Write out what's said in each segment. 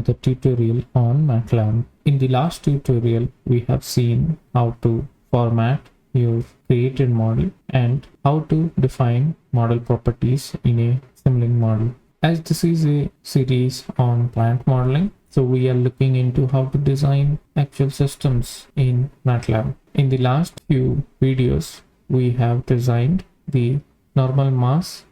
another tutorial on MATLAB. In the last tutorial, we have seen how to format your created model and how to define model properties in a Simulink model. As this is a series on plant modeling, so we are looking into how to design actual systems in MATLAB. In the last few videos, we have designed the normal mass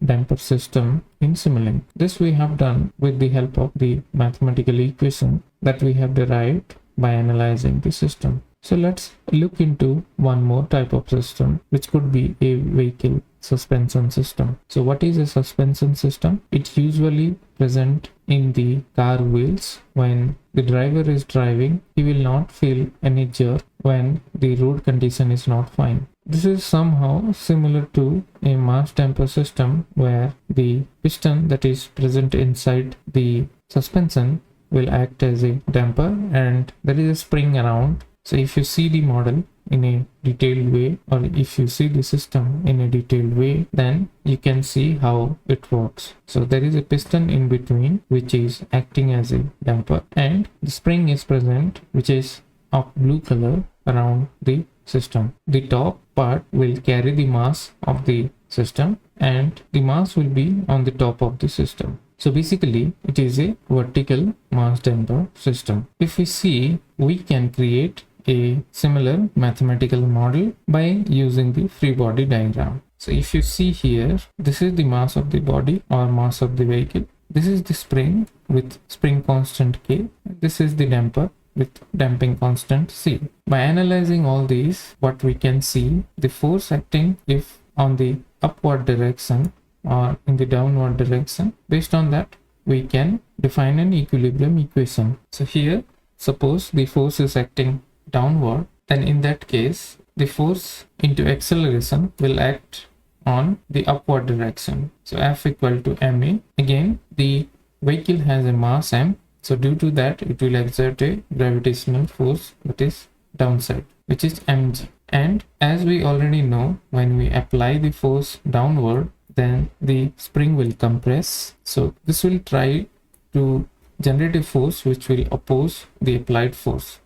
damper system in Simulink. This we have done with the help of the mathematical equation that we have derived by analyzing the system. So let's look into one more type of system, which could be a vehicle suspension system. So what is a suspension system? It's usually present in the car wheels. When the driver is driving, he will not feel any jerk when the road condition is not fine. This is somehow similar to a mass damper system where the piston that is present inside the suspension will act as a damper and there is a spring around. So if you see the model in a detailed way, or if you see the system in a detailed way, then you can see how it works. So there is a piston in between which is acting as a damper, and the spring is present which is of blue color around the system. The top part will carry the mass of the system and the mass will be on the top of the system. So basically it is a vertical mass damper system. If we see, we can create a similar mathematical model by using the free body diagram. So if you see here, this is the mass of the body or mass of the vehicle. This is the spring with spring constant K. This is the damper with damping constant C. By analyzing all these, what we can see, the force acting if on the upward direction or in the downward direction, based on that we can define an equilibrium equation. So here, suppose the force is acting downward, then in that case the force into acceleration will act on the upward direction. So F equal to ma. Again, the vehicle has a mass m, so due to that it will exert a gravitational force that is downside, which is mg. And as we already know, when we apply the force downward, then the spring will compress. So this will try to generate a force which will oppose the applied force.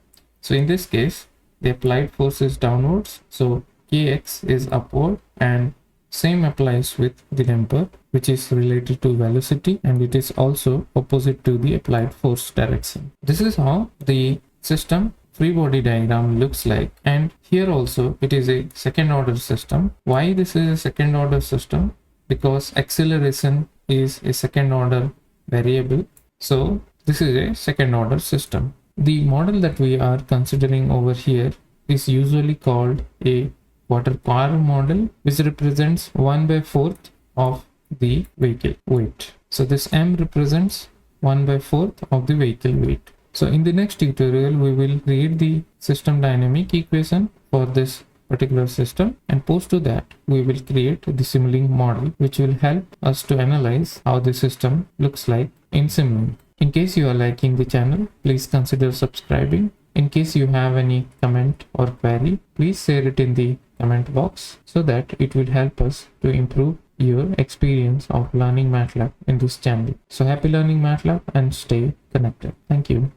So in this case, the applied force is downwards, so kx is upward, and same applies with the damper, which is related to velocity, and it is also opposite to the applied force direction. This is how the system free body diagram looks like, and here also it is a second order system. Why this is a second order system? Because acceleration is a second order variable, so this is a second order system. The model that we are considering over here is usually called a quarter power model, which represents 1/4 of the vehicle weight. So this m represents 1/4 of the vehicle weight. So in the next tutorial, we will create the system dynamic equation for this particular system, and post to that we will create the Simulink model, which will help us to analyze how the system looks like in Simulink. In case you are liking the channel, please consider subscribing. In case you have any comment or query, please share it in the comment box so that it will help us to improve your experience of learning MATLAB in this channel. So happy learning MATLAB and stay connected. Thank you.